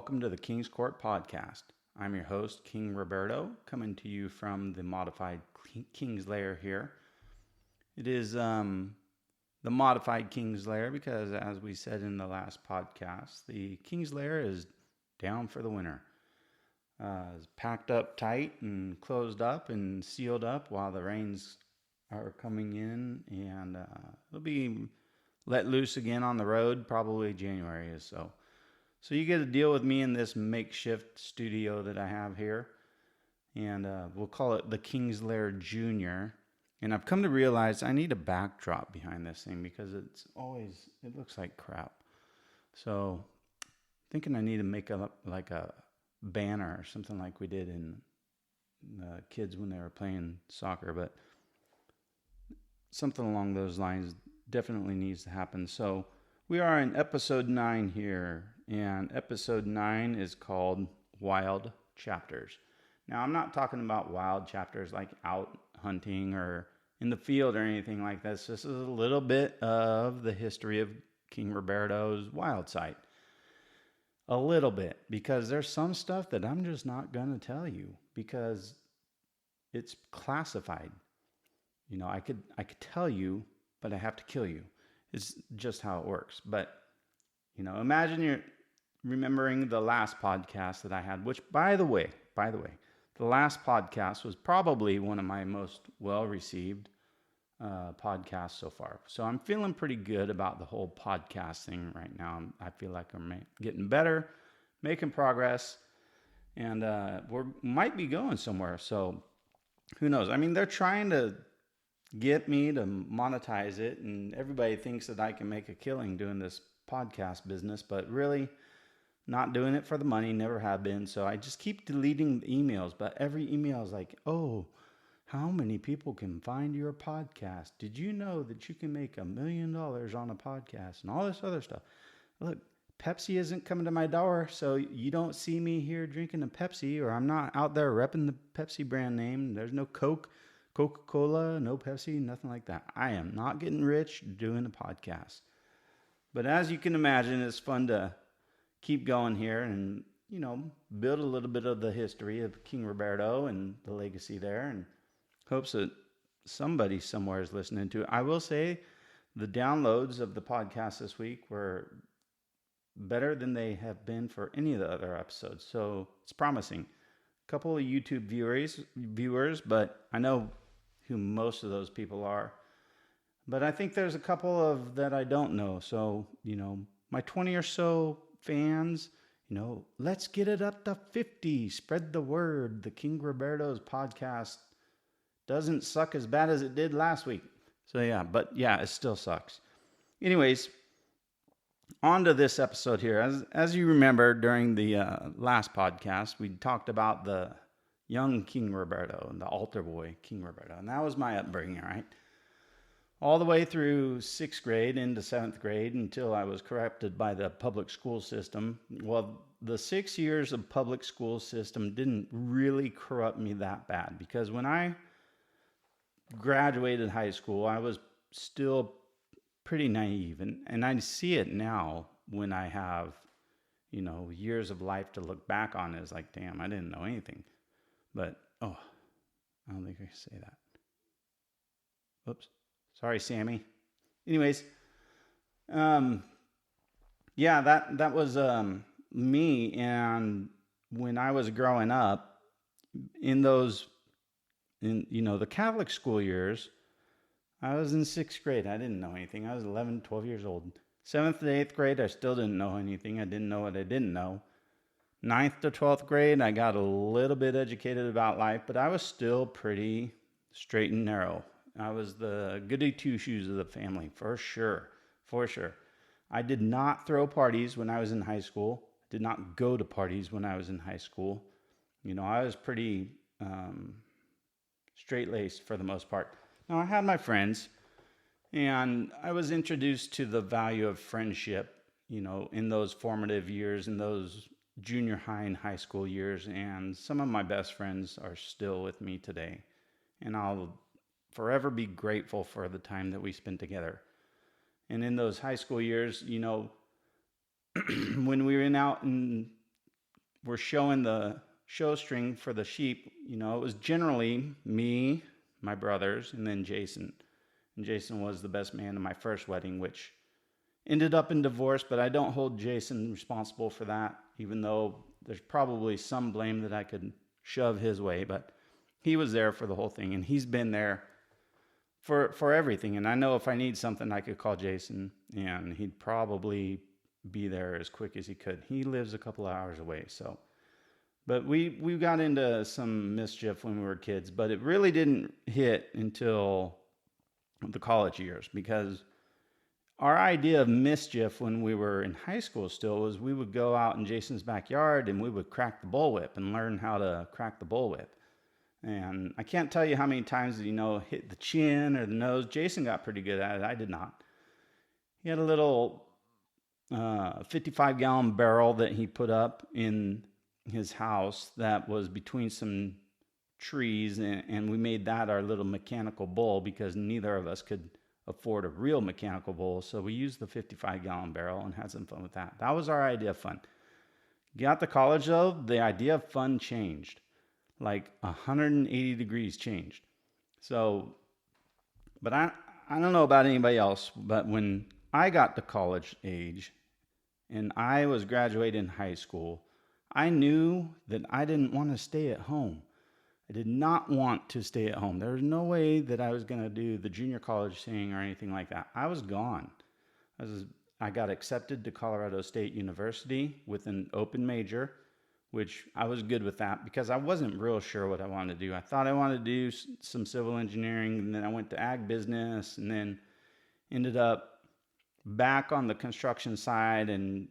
welcome to the King's Court podcast. I'm your host, King Roberto, coming to you from the modified King's Lair here. It is the modified King's Lair because, as we said in the last podcast, the King's Lair is down for the winter. It's packed up tight and closed up and sealed up while the rains are coming in, and it'll be let loose again on the road probably January or so. So you get to deal with me in this makeshift studio that I have here, and we'll call it the King's Lair Junior. And I've come to realize I need a backdrop behind this thing because it looks like crap. So thinking I need to make up like a banner or something like we did in kids when they were playing soccer, but something along those lines definitely needs to happen. So we are in episode 9 here, and episode 9 is called Wild Chapters. Now, I'm not talking about wild chapters like out hunting or in the field or anything like this. This is a little bit of the history of King Roberto's wild side. A little bit, because there's some stuff that I'm just not going to tell you because it's classified. You know, I could tell you, but I have to kill you. It's just how it works. But, you know, imagine you're remembering the last podcast that I had, which by the way, the last podcast was probably one of my most well-received podcasts so far. So I'm feeling pretty good about the whole podcast thing right now. I feel like I'm getting better, making progress, and we might be going somewhere. So who knows? I mean, they're trying to get me to monetize it, and everybody thinks that I can make a killing doing this podcast business, but really not doing it for the money, never have been. So I just keep deleting the emails, but every email is like, oh, how many people can find your podcast? Did you know that you can make $1 million on a podcast and all this other stuff? Look, Pepsi isn't coming to my door, so you don't see me here drinking a Pepsi, or I'm not out there repping the Pepsi brand name. There's no Coke, Coca-Cola, no Pepsi, nothing like that. I am not getting rich doing a podcast. But as you can imagine, it's fun to keep going here and, you know, build a little bit of the history of King Roberto and the legacy there, and hopes that somebody somewhere is listening to it. I will say the downloads of the podcast this week were better than they have been for any of the other episodes. So it's promising. A couple of YouTube viewers, but I know who most of those people are. But I think there's a couple of that I don't know. So, you know, my 20 or so fans, you know, let's get it up to 50. Spread the word. The King Roberto's podcast doesn't suck as bad as it did last week. So yeah, but yeah, it still sucks. Anyways, on to this episode here. As you remember, during the last podcast, we talked about the young King Roberto and the altar boy King Roberto. And that was my upbringing, right? All the way through 6th grade into 7th grade until I was corrupted by the public school system. Well, the 6 years of public school system didn't really corrupt me that bad, because when I graduated high school, I was still pretty naive, and I see it now when I have, you know, years of life to look back on. It's like, damn, I didn't know anything. But I don't think I can say that. Oops, sorry, Sammy. Anyways, yeah, that was me. And when I was growing up, in the Catholic school years, I was in 6th grade. I didn't know anything. I was 11, 12 years old. 7th to 8th grade, I still didn't know anything. I didn't know what I didn't know. 9th to 12th grade, I got a little bit educated about life, but I was still pretty straight and narrow. I was the goody two-shoes of the family, for sure. I did not throw parties when I was in high school. I did not go to parties when I was in high school. You know, I was pretty straight-laced for the most part. Now, I had my friends, and I was introduced to the value of friendship, you know, in those formative years, in those junior high and high school years, and some of my best friends are still with me today, and I'll forever be grateful for the time that we spent together. And in those high school years, you know, when we went out and were showing the show string for the sheep, it was generally me, my brothers, and then Jason. And Jason was the best man in my first wedding, which ended up in divorce, but I don't hold Jason responsible for that, even though there's probably some blame that I could shove his way. But he was there for the whole thing, and he's been there for everything. And I know if I need something, I could call Jason, and he'd probably be there as quick as he could. He lives a couple of hours away, so. But we got into some mischief when we were kids, but it really didn't hit until the college years, because our idea of mischief when we were in high school still was we would go out in Jason's backyard and we would crack the bullwhip and learn how to crack the bullwhip. And I can't tell you how many times, hit the chin or the nose. Jason got pretty good at it. I did not. He had a little 55-gallon barrel that he put up in his house that was between some trees, and we made that our little mechanical bull because neither of us could afford a real mechanical bull. So we used the 55-gallon barrel and had some fun with that. That was our idea of fun. Got to college, though, the idea of fun changed. Like 180 degrees changed. So, but I don't know about anybody else, but when I got to college age and I was graduating high school, I knew that I didn't want to stay at home. I did not want to stay at home. There was no way that I was going to do the junior college thing or anything like that. I was gone. I got accepted to Colorado State University with an open major, which I was good with that because I wasn't real sure what I wanted to do. I thought I wanted to do some civil engineering, and then I went to ag business, and then ended up back on the construction side. And,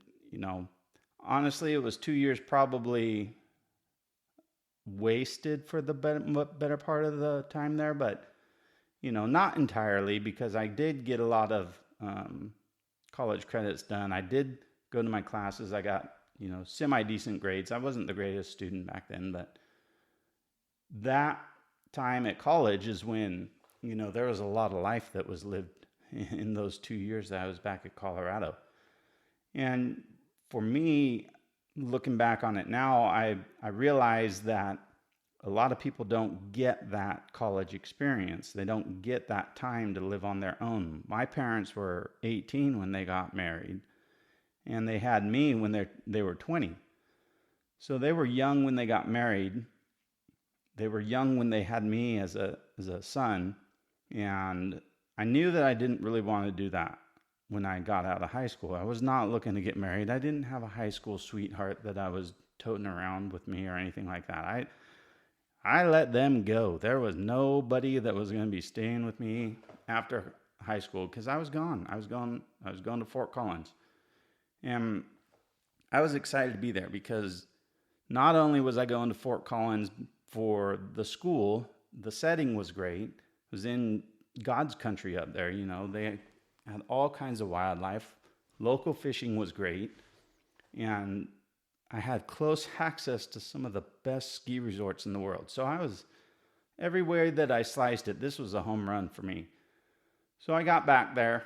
honestly, it was 2 years probably wasted for the better part of the time there, but, not entirely, because I did get a lot of college credits done. I did go to my classes. I got semi-decent grades. I wasn't the greatest student back then, but that time at college is when, there was a lot of life that was lived in those 2 years that I was back at Colorado. And for me, looking back on it now, I realize that a lot of people don't get that college experience. They don't get that time to live on their own. My parents were 18 when they got married, and they had me when they were 20. So they were young when they got married. They were young when they had me as a son. And I knew that I didn't really want to do that when I got out of high school. I was not looking to get married. I didn't have a high school sweetheart that I was toting around with me or anything like that. I let them go. There was nobody that was going to be staying with me after high school because I was gone. I was going to Fort Collins. And I was excited to be there because not only was I going to Fort Collins for the school, the setting was great. It was in God's country up there. They had all kinds of wildlife. Local fishing was great. And I had close access to some of the best ski resorts in the world. So I was, everywhere that I sliced it, this was a home run for me. So I got back there,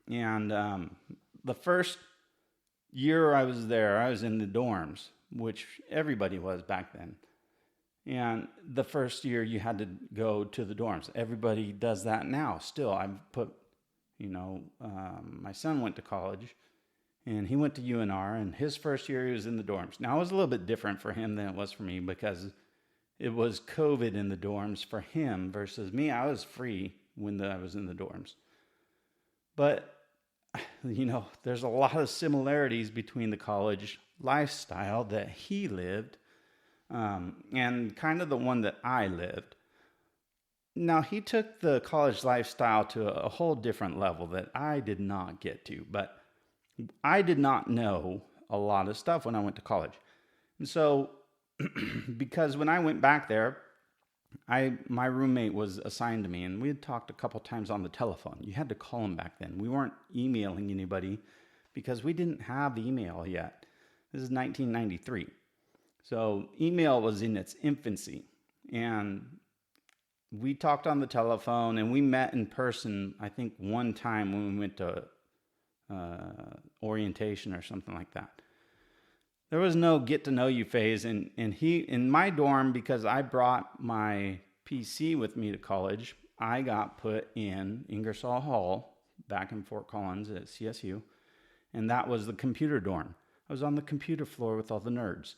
and the first year I was there, I was in the dorms, which everybody was back then. And the first year you had to go to the dorms. Everybody does that now still. I've put, my son went to college, and he went to UNR, and his first year he was in the dorms. Now it was a little bit different for him than it was for me because it was COVID in the dorms for him versus me. I was free when I was in the dorms. But there's a lot of similarities between the college lifestyle that he lived and kind of the one that I lived. Now, he took the college lifestyle to a whole different level that I did not get to, but I did not know a lot of stuff when I went to college. And so, because when I went back there, my roommate was assigned to me, and we had talked a couple times on the telephone. You had to call him back then. We weren't emailing anybody because we didn't have email yet. This is 1993. So email was in its infancy, and we talked on the telephone, and we met in person, I think one time when we went to orientation or something like that. there was no get to know you phase. And he, in my dorm, because I brought my PC with me to college, I got put in Ingersoll Hall back in Fort Collins at CSU. And that was the computer dorm. I was on the computer floor with all the nerds.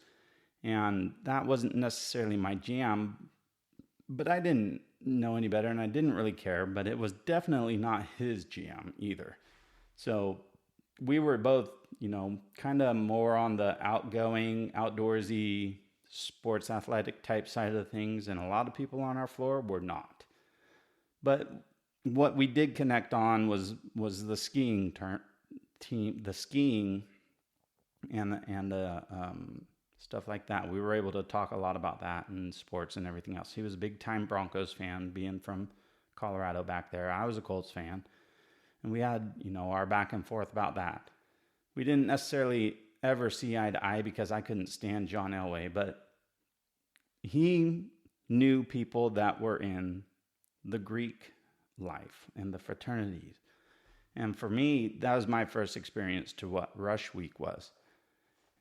And that wasn't necessarily my jam, but I didn't know any better and I didn't really care, but it was definitely not his jam either. So we were both, kind of more on the outgoing, outdoorsy, sports athletic type side of things, and a lot of people on our floor were not. But what we did connect on was the skiing team, the skiing and the stuff like that. We were able to talk a lot about that and sports and everything else. He was a big time Broncos fan, being from Colorado back there. I was a Colts fan, and we had, our back and forth about that. We didn't necessarily ever see eye to eye because I couldn't stand John Elway, but he knew people that were in the Greek life and the fraternities. And for me, that was my first experience to what Rush Week was.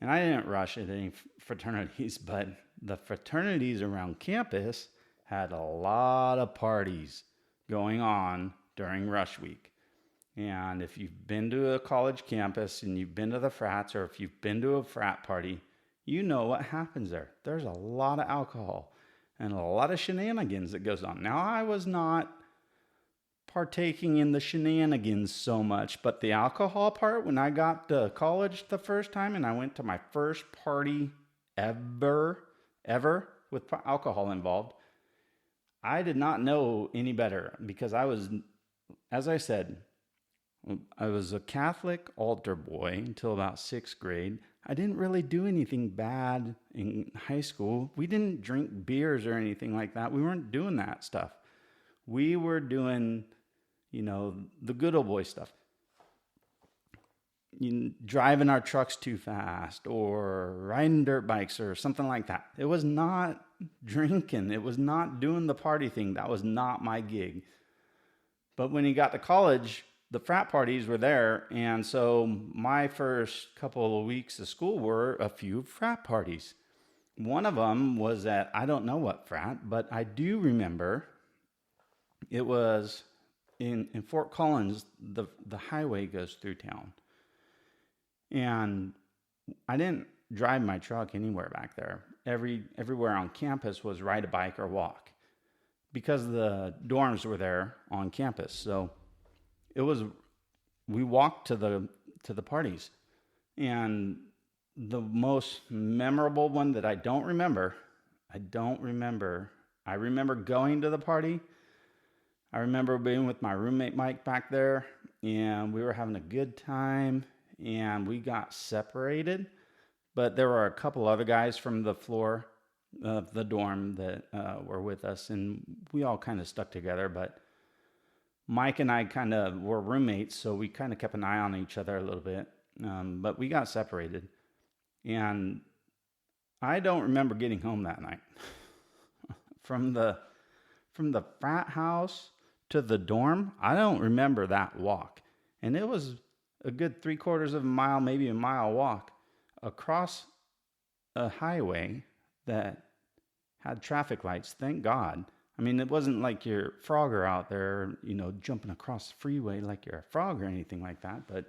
And I didn't rush at any fraternities, but the fraternities around campus had a lot of parties going on during Rush Week. And if you've been to a college campus and you've been to the frats, or if you've been to a frat party, you know what happens there. There's a lot of alcohol and a lot of shenanigans that goes on. Now, I was not partaking in the shenanigans so much, but the alcohol part, when I got to college the first time and I went to my first party ever with alcohol involved, I did not know any better because I was, as I said, I was a Catholic altar boy until about 6th grade. I didn't really do anything bad in high school. We didn't drink beers or anything like that. We weren't doing that stuff. We were doing, the good old boy stuff. Driving our trucks too fast or riding dirt bikes or something like that. It was not drinking. It was not doing the party thing. That was not my gig. But when he got to college, the frat parties were there. And so my first couple of weeks of school were a few frat parties. One of them was at, I don't know what frat, but I do remember it was in Fort Collins. The highway goes through town. And I didn't drive my truck anywhere back there. Everywhere on campus was ride a bike or walk because the dorms were there on campus. So we walked to the parties. And the most memorable one that I remember going to the party. I remember being with my roommate Mike back there, and we were having a good time, and we got separated. But there were a couple other guys from the floor of the dorm that were with us, and we all kind of stuck together. But Mike and I kind of were roommates, so we kind of kept an eye on each other a little bit. But we got separated, and I don't remember getting home that night. From the frat house to the dorm, I don't remember that walk. And it was a good 3/4 of a mile, maybe a mile walk across a highway that had traffic lights. Thank God. I mean, it wasn't like you're Frogger out there, jumping across the freeway like you're a frog or anything like that. But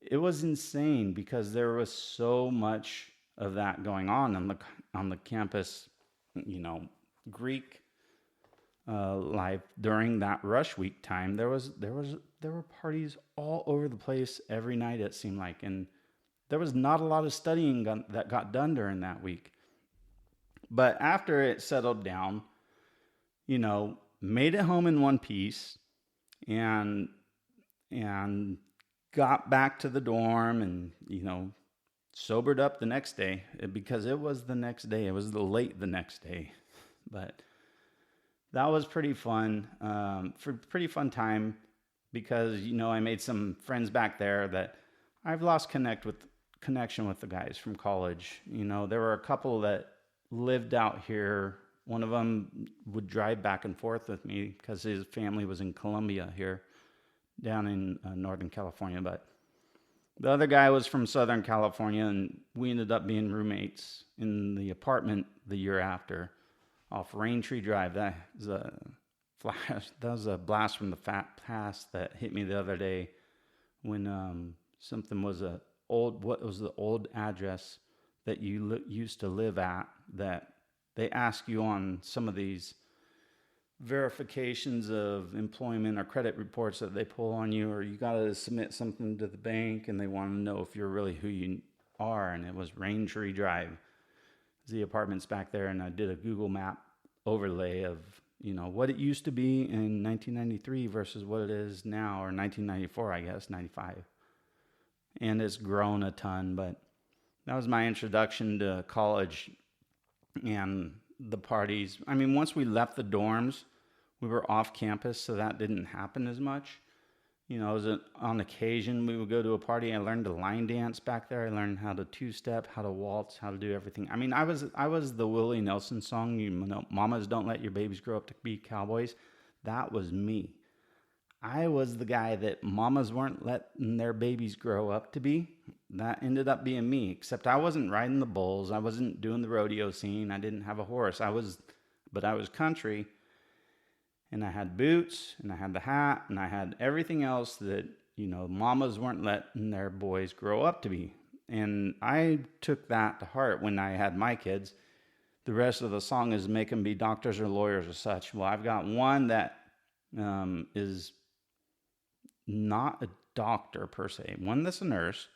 it was insane because there was so much of that going on the campus, Greek life during that Rush Week time. There were parties all over the place every night, it seemed like, and there was not a lot of studying that got done during that week. But after it settled down, made it home in one piece, and got back to the dorm, and sobered up the next day because it was the next day. It was late the next day, but that was pretty fun. Pretty fun time because I made some friends back there that I've lost connection with the guys from college. There were a couple that lived out here. One of them would drive back and forth with me because his family was in Columbia here, down in Northern California. But The other guy was from Southern California, and we ended up being roommates in the apartment the year after off Raintree Drive. That was a flash. That was a blast from the past that hit me the other day when something was what was the old address that you used to live at that they ask you on some of these verifications of employment or credit reports that they pull on you, or you got to submit something to the bank and they want to know if you're really who you are. And it was Raintree Drive, the apartments back there. And I did a Google map overlay of, what it used to be in 1993 versus what it is now, or 1994, I guess, 95. And it's grown a ton, but that was my introduction to college and the parties. I mean, once we left the dorms, we were off campus, so that didn't happen as much. On occasion we would go to a party. I learned to line dance back there. I learned how to two-step, how to waltz, how to do everything. I mean, I was the Willie Nelson song, mamas don't let your babies grow up to be cowboys. That was me. I was the guy that mamas weren't letting their babies grow up to be. That ended up being me, except I wasn't riding the bulls. I wasn't doing the rodeo scene. I didn't have a horse. But I was country, and I had boots, and I had the hat, and I had everything else that, mamas weren't letting their boys grow up to be. And I took that to heart when I had my kids. The rest of the song is make them be doctors or lawyers or such. Well, I've got one that is not a doctor per se, one that's a nurse,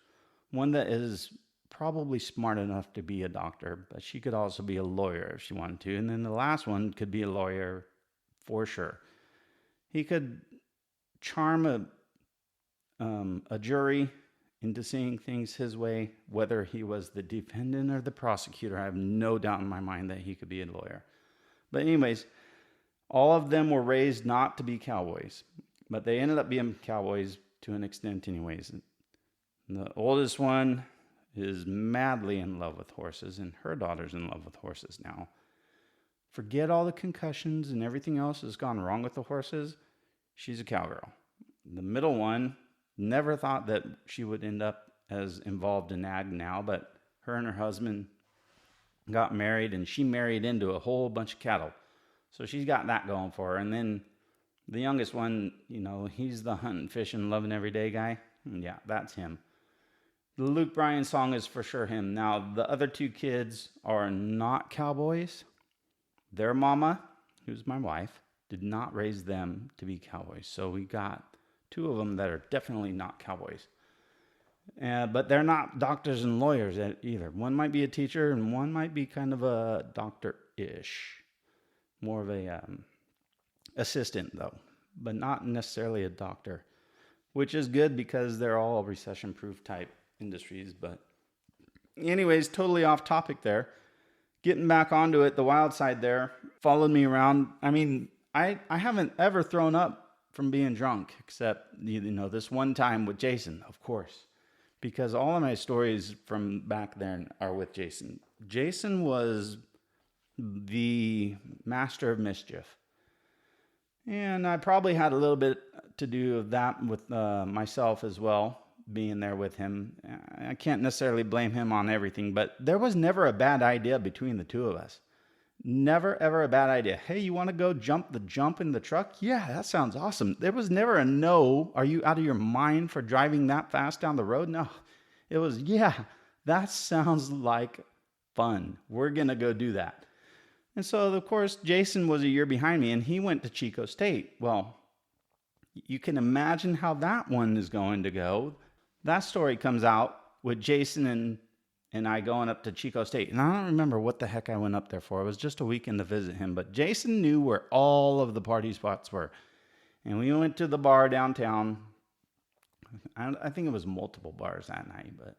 one that is probably smart enough to be a doctor, but she could also be a lawyer if she wanted to. And then the last one could be a lawyer for sure. He could charm a jury into seeing things his way, whether he was the defendant or the prosecutor. I have no doubt in my mind that he could be a lawyer. But anyways, all of them were raised not to be cowboys, but they ended up being cowboys to an extent anyways. The oldest one is madly in love with horses, and her daughter's in love with horses now. Forget all the concussions and everything else that's gone wrong with the horses. She's a cowgirl. The middle one never thought that she would end up as involved in ag now, but her and her husband got married, and she married into a whole bunch of cattle. So she's got that going for her. And then the youngest one, he's the hunting, fishing, loving everyday guy. And yeah, that's him. The Luke Bryan song is for sure him. Now, the other two kids are not cowboys. Their mama, who's my wife, did not raise them to be cowboys. So we got two of them that are definitely not cowboys. But they're not doctors and lawyers either. One might be a teacher, and one might be kind of a doctor-ish. More of a assistant, though, but not necessarily a doctor, which is good because they're all recession-proof type industries. But anyways, totally off topic there. Getting back onto it, the wild side there followed me around. I mean, I haven't ever thrown up from being drunk, except, this one time with Jason, of course, because all of my stories from back then are with Jason. Jason was the master of mischief. And I probably had a little bit to do with that with myself as well, being there with him. I can't necessarily blame him on everything, but there was never a bad idea between the two of us. Never, ever a bad idea. Hey, you want to go jump in the truck? Yeah, that sounds awesome. There was never a no. Are you out of your mind for driving that fast down the road? No, it was, yeah, that sounds like fun. We're going to go do that. And so, of course, Jason was a year behind me, and he went to Chico State. Well, you can imagine how that one is going to go. That story comes out with Jason and I going up to Chico State. And I don't remember what the heck I went up there for. It was just a weekend to visit him. But Jason knew where all of the party spots were. And we went to the bar downtown. I think it was multiple bars that night, but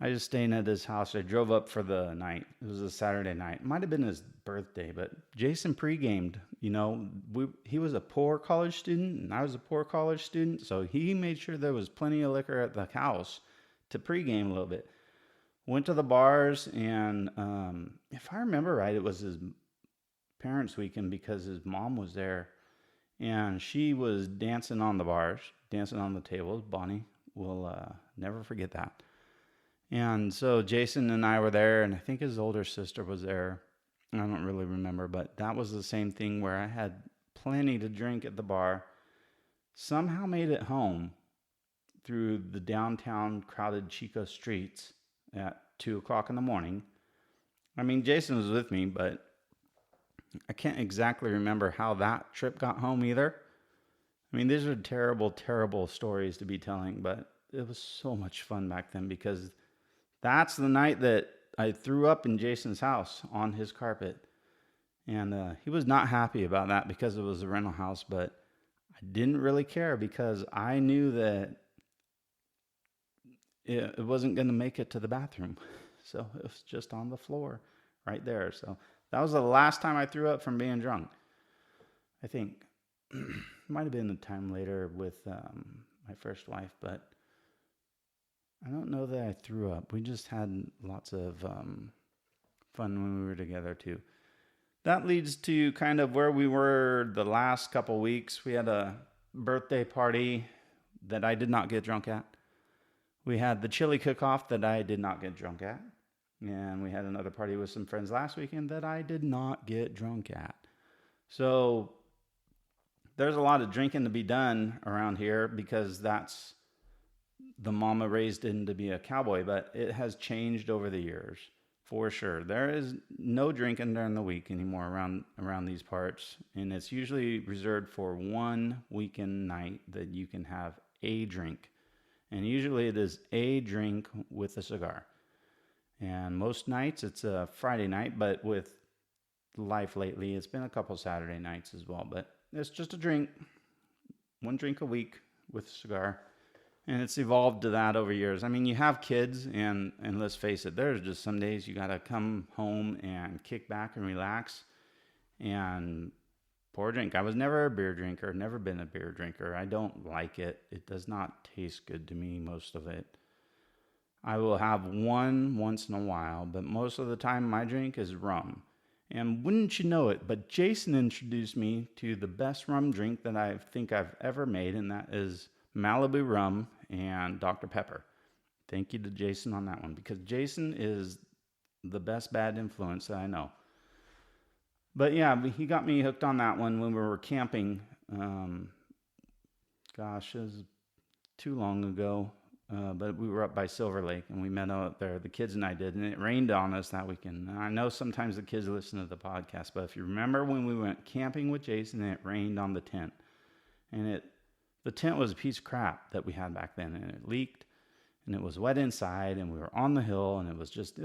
I just stayed at his house. I drove up for the night. It was a Saturday night. It might have been his birthday, but Jason pre-gamed. He was a poor college student, and I was a poor college student, so he made sure there was plenty of liquor at the house to pre-game a little bit. Went to the bars, and if I remember right, it was his parents' weekend because his mom was there, and she was dancing on the bars, dancing on the tables. Bonnie, will never forget that. And so Jason and I were there, and I think his older sister was there. I don't really remember, but that was the same thing where I had plenty to drink at the bar. Somehow made it home through the downtown crowded Chico streets at 2 o'clock in the morning. I mean, Jason was with me, but I can't exactly remember how that trip got home either. I mean, these are terrible, terrible stories to be telling, but it was so much fun back then because that's the night that I threw up in Jason's house on his carpet. And he was not happy about that because it was a rental house, but I didn't really care because I knew that it wasn't going to make it to the bathroom. So it was just on the floor right there. So that was the last time I threw up from being drunk. I think it might have been a time later with my first wife, but I don't know that I threw up. We just had lots of fun when we were together too. That leads to kind of where we were the last couple weeks. We had a birthday party that I did not get drunk at. We had the chili cook-off that I did not get drunk at. And we had another party with some friends last weekend that I did not get drunk at. So there's a lot of drinking to be done around here because that's the mama raised in to be a cowboy, but it has changed over the years for sure. There is no drinking during the week anymore around these parts, and it's usually reserved for one weekend night that you can have a drink. And usually it is a drink with a cigar. And most nights it's a Friday night, but with life lately, it's been a couple Saturday nights as well. But it's just a drink, one drink a week with a cigar. And it's evolved to that over years. I mean, you have kids, and let's face it, there's just some days you got to come home and kick back and relax and pour a drink. I was never a beer drinker, never been a beer drinker. I don't like it. It does not taste good to me, most of it. I will have one once in a while, but most of the time my drink is rum. And wouldn't you know it, but Jason introduced me to the best rum drink that I think I've ever made, and that is Malibu rum and Dr. Pepper. Thank you to Jason on that one, because Jason is the best bad influence that I know. But yeah, he got me hooked on that one when we were camping. It was too long ago. But we were up by Silver Lake, and we met out there, the kids and I did, and it rained on us that weekend. And I know sometimes the kids listen to the podcast, but if you remember when we went camping with Jason, it rained on the tent. And the tent was a piece of crap that we had back then, and it leaked, and it was wet inside, and we were on the hill, and it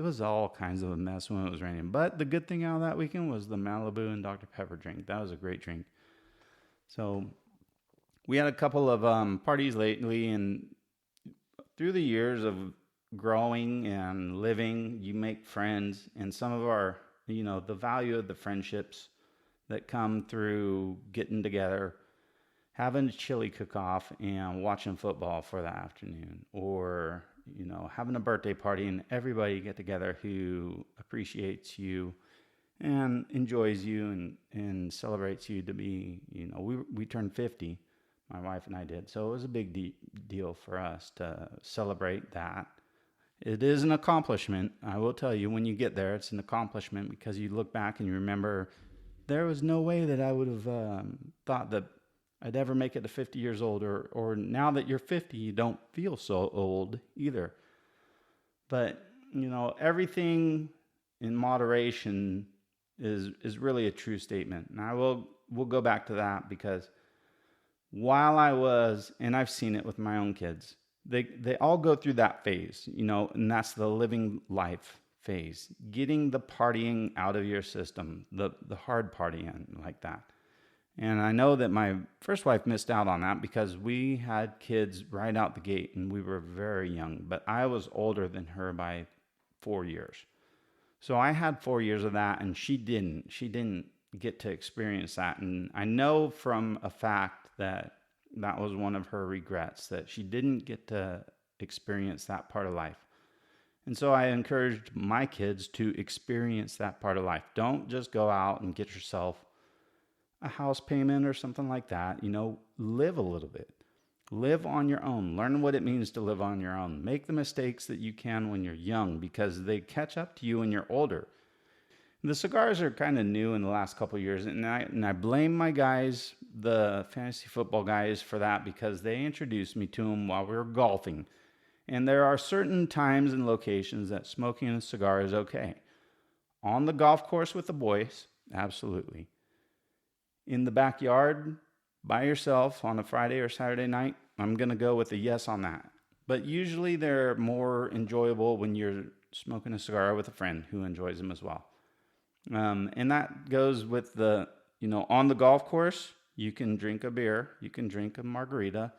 was all kinds of a mess when it was raining. But the good thing out of that weekend was the Malibu and Dr. Pepper drink. That was a great drink. So we had a couple of parties lately, and through the years of growing and living, you make friends, and some of our, the value of the friendships that come through getting together, having a chili cook-off and watching football for the afternoon, or, having a birthday party and everybody get together who appreciates you and enjoys you and celebrates you to be, we turned 50. My wife and I did. So it was a big deal for us to celebrate that. It is an accomplishment. I will tell you, when you get there, it's an accomplishment because you look back and you remember there was no way that I would have thought that I'd ever make it to 50 years old, or now that you're 50, you don't feel so old either. But, everything in moderation is really a true statement. And we'll go back to that because while I was, and I've seen it with my own kids, they all go through that phase, and that's the living life phase, getting the partying out of your system, the hard partying like that. And I know that my first wife missed out on that because we had kids right out the gate and we were very young, but I was older than her by 4 years. So I had 4 years of that, and she didn't get to experience that. And I know from a fact that was one of her regrets, that she didn't get to experience that part of life. And so I encouraged my kids to experience that part of life. Don't just go out and get yourself a house payment or something like that. Live a little bit. Live on your own. Learn what it means to live on your own. Make the mistakes that you can when you're young because they catch up to you when you're older. The cigars are kind of new in the last couple of years, and I blame my guys, the fantasy football guys, for that because they introduced me to them while we were golfing. And there are certain times and locations that smoking a cigar is okay. On the golf course with the boys, absolutely. In the backyard, by yourself on a Friday or Saturday night, I'm going to go with a yes on that. But usually they're more enjoyable when you're smoking a cigar with a friend who enjoys them as well. And that goes with on the golf course, you can drink a beer, you can drink a margarita.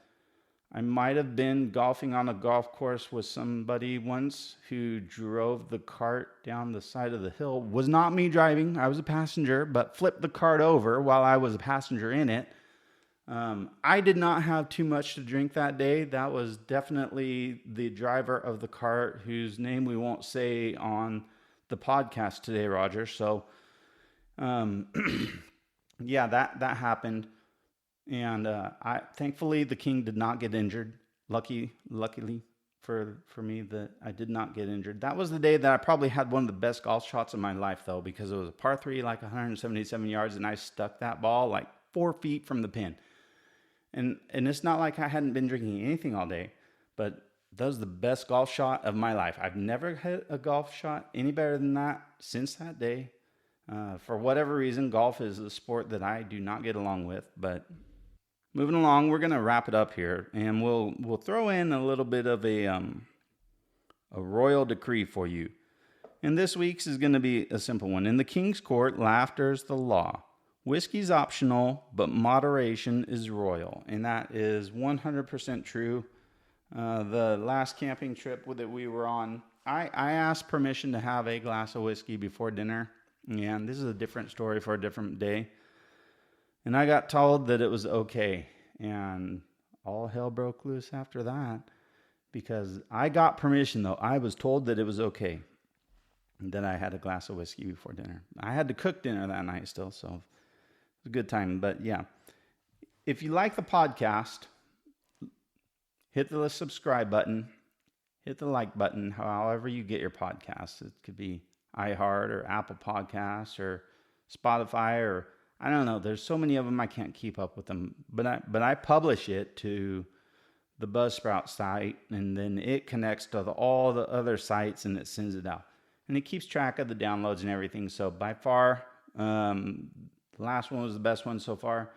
I might have been golfing on a golf course with somebody once who drove the cart down the side of the hill. Was not me driving, I was a passenger, but flipped the cart over while I was a passenger in it. I did not have too much to drink that day. That was definitely the driver of the cart, whose name we won't say on the podcast today, Roger. So, yeah, that happened. And thankfully, the king did not get injured. Luckily for me, that I did not get injured. That was the day that I probably had one of the best golf shots of my life, though, because it was a par 3, like 177 yards, and I stuck that ball like 4 feet from the pin. And it's not like I hadn't been drinking anything all day, but that was the best golf shot of my life. I've never hit a golf shot any better than that since that day. For whatever reason, golf is a sport that I do not get along with, but moving along, we're going to wrap it up here, and we'll throw in a little bit of a royal decree for you. And this week's is going to be a simple one. In the king's court, laughter's the law. Whiskey's optional, but moderation is royal. And that is 100% true. The last camping trip that we were on, I asked permission to have a glass of whiskey before dinner. And this is a different story for a different day. And I got told that it was okay. And all hell broke loose after that. Because I got permission, though. I was told that it was okay that I had a glass of whiskey before dinner. I had to cook dinner that night still, so it was a good time. But yeah, if you like the podcast, hit the subscribe button, hit the like button, however you get your podcasts. It could be iHeart or Apple Podcasts or Spotify, or I don't know. There's so many of them I can't keep up with them. But I publish it to the Buzzsprout site, and then it connects to all the other sites, and it sends it out. And it keeps track of the downloads and everything. So by far, the last one was the best one so far.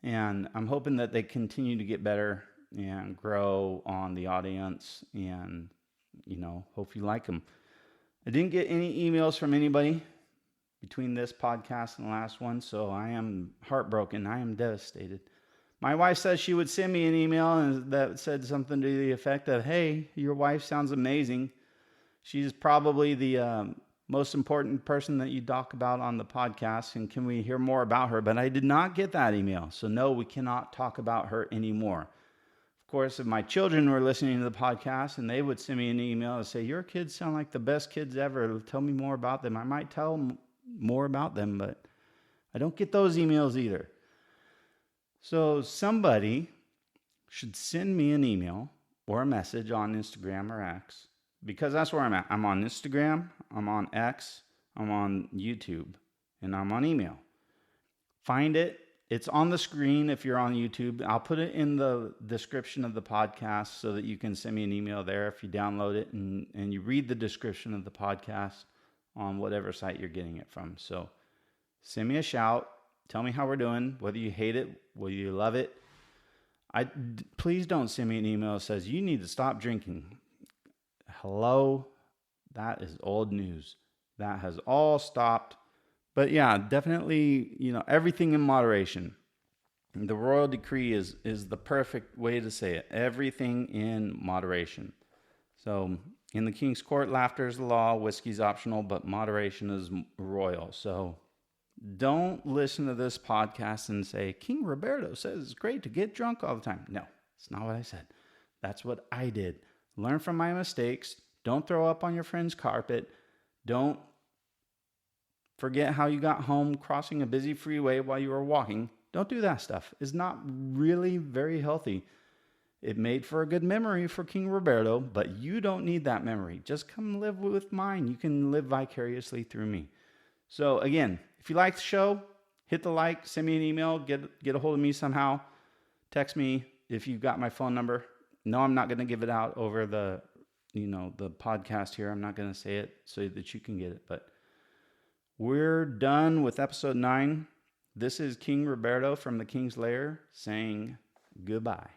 And I'm hoping that they continue to get better and grow on the audience, and hope you like them. I didn't get any emails from anybody between this podcast and the last one, so I am heartbroken. I am devastated. My wife says she would send me an email that said something to the effect of, "Hey, your wife sounds amazing. She's probably the most important person that you talk about on the podcast, and can we hear more about her?" But I did not get that email, so no, we cannot talk about her anymore. Of course, if my children were listening to the podcast and they would send me an email and say, "Your kids sound like the best kids ever. Tell me more about them," I might tell them more about them, but I don't get those emails either. So somebody should send me an email or a message on Instagram or X, because that's where I'm at. I'm on Instagram, I'm on X, I'm on YouTube, and I'm on email. Find it. It's on the screen if you're on YouTube. I'll put it in the description of the podcast so that you can send me an email there if you download it and you read the description of the podcast on whatever site you're getting it from. So send me a shout. Tell me how we're doing, whether you hate it, whether you love it. Please don't send me an email that says you need to stop drinking. Hello? That is old news. That has all stopped. But yeah, definitely, everything in moderation. The royal decree is the perfect way to say it. Everything in moderation. So in the king's court, laughter is the law, whiskey's optional, but moderation is royal. So don't listen to this podcast and say, "King Roberto says it's great to get drunk all the time." No, it's not what I said. That's what I did. Learn from my mistakes. Don't throw up on your friend's carpet. Don't forget how you got home crossing a busy freeway while you were walking. Don't do that stuff. It's not really very healthy. It made for a good memory for King Roberto, but you don't need that memory. Just come live with mine. You can live vicariously through me. So again, if you like the show, hit the like, send me an email, get a hold of me somehow. Text me if you've got my phone number. No, I'm not going to give it out over the podcast here. I'm not going to say it so that you can get it. But we're done with episode 9. This is King Roberto from the King's Lair saying goodbye.